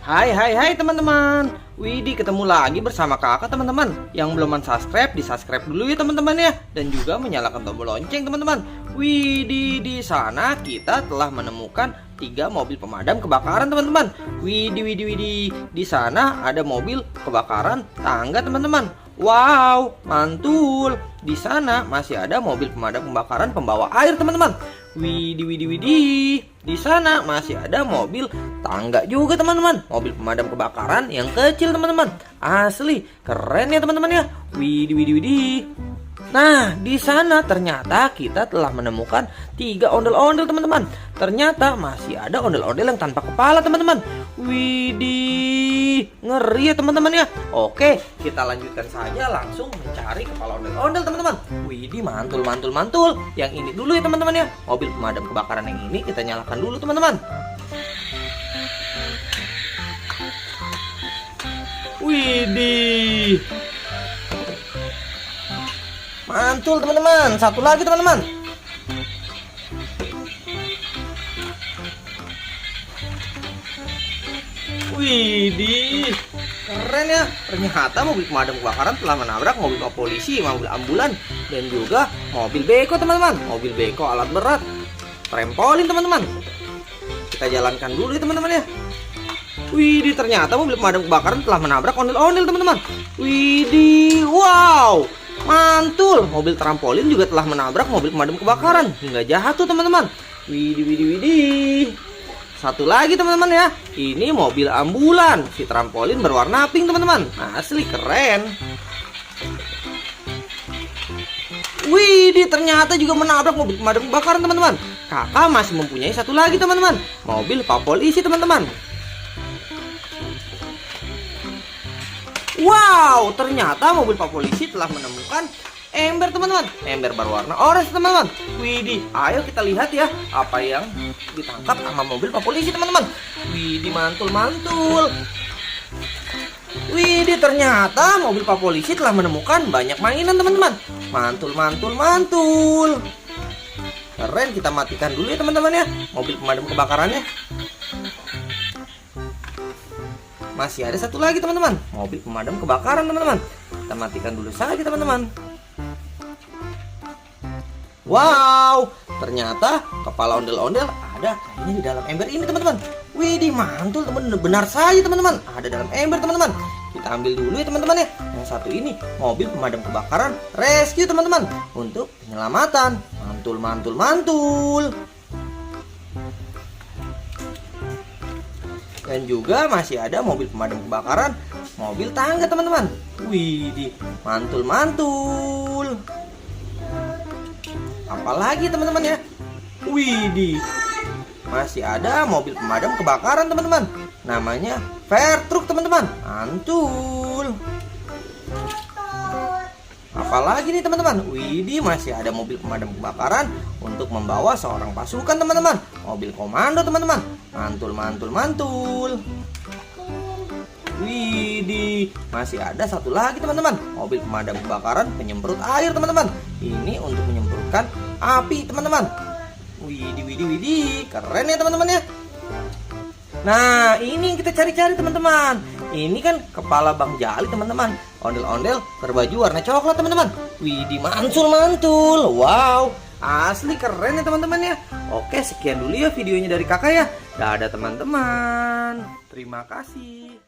Hai teman-teman. Widih, ketemu lagi bersama kakak teman-teman. Yang belum subscribe, di subscribe dulu ya teman-teman ya. Dan juga menyalakan tombol lonceng teman-teman. Widih, di sana kita telah menemukan 3 mobil pemadam kebakaran teman-teman. Widih. Di sana ada mobil kebakaran tangga teman-teman. Wow, mantul. Di sana masih ada mobil pemadam kebakaran pembawa air teman-teman. Widih. Di sana masih ada mobil tangga juga teman-teman. Mobil pemadam kebakaran yang kecil teman-teman. Asli keren ya teman-teman ya. Widih. Nah, di sana ternyata kita telah menemukan 3 ondel-ondel teman-teman. Ternyata masih ada ondel-ondel yang tanpa kepala teman-teman. Widih, ngeri ya teman-teman ya. Oke, kita lanjutkan saja langsung mencari kepala ondel-ondel teman-teman. Widih, mantul. Yang ini dulu ya teman-teman ya. Mobil pemadam kebakaran yang ini kita nyalakan dulu teman-teman. Widih, mantul teman-teman. Satu lagi teman-teman. Widih, keren ya. Ternyata mobil pemadam kebakaran telah menabrak mobil polisi, mobil ambulan, dan juga mobil beko teman-teman. Mobil beko alat berat, trampolin teman-teman. Kita jalankan dulu ya teman-teman ya. Widih, ternyata mobil pemadam kebakaran telah menabrak ondel-ondel teman-teman. Widih, wow, mantul. Mobil trampolin juga telah menabrak mobil pemadam kebakaran hingga jatuh teman-teman. Widih. Satu lagi teman-teman ya. Ini mobil ambulan. Si trampolin berwarna pink teman-teman. Asli keren. Widih, ternyata juga menabrak mobil pemadam kebakaran teman-teman. Kakak masih mempunyai satu lagi teman-teman. Mobil pak polisi teman-teman. Wow, ternyata mobil pak polisi telah menemukan ember teman-teman. Ember berwarna orange teman-teman. Widih, ayo kita lihat ya apa yang ditangkap sama mobil pak polisi teman-teman. Widih, mantul. Widih, ternyata mobil pak polisi telah menemukan banyak mainan teman-teman. Mantul. Keren, kita matikan dulu ya teman-teman ya mobil pemadam kebakarannya. Masih ada satu lagi teman-teman, mobil pemadam kebakaran teman-teman. Kita matikan dulu saja teman-teman. Wow, ternyata kepala ondel-ondel ada kayaknya di dalam ember ini teman-teman. Widih, mantul teman-teman. Benar saja teman-teman, ada dalam ember teman-teman. Kita ambil dulu ya teman-teman ya. Yang satu ini mobil pemadam kebakaran rescue teman-teman, untuk penyelamatan. Mantul. Dan juga masih ada mobil pemadam kebakaran mobil tangga teman-teman. Widih, mantul. Apalagi teman-teman ya. Widih, masih ada mobil pemadam kebakaran teman-teman. Namanya fire truck teman-teman. Mantul. Apalagi nih teman-teman. Widih, masih ada mobil pemadam kebakaran untuk membawa seorang pasukan teman-teman. Mobil komando teman-teman. Mantul. Widih, masih ada satu lagi teman-teman. Mobil pemadam kebakaran penyemprot air teman-teman. Ini untuk menyemprotkan api teman-teman. Widih, keren ya teman-teman ya. Nah, ini yang kita cari-cari teman-teman. Ini kan kepala Bang Jali teman-teman. Ondel-ondel berbaju warna coklat teman-teman. Widih, mantul. Wow, asli keren ya teman-teman ya. Oke, sekian dulu ya videonya dari kakak ya. Dadah teman-teman. Terima kasih.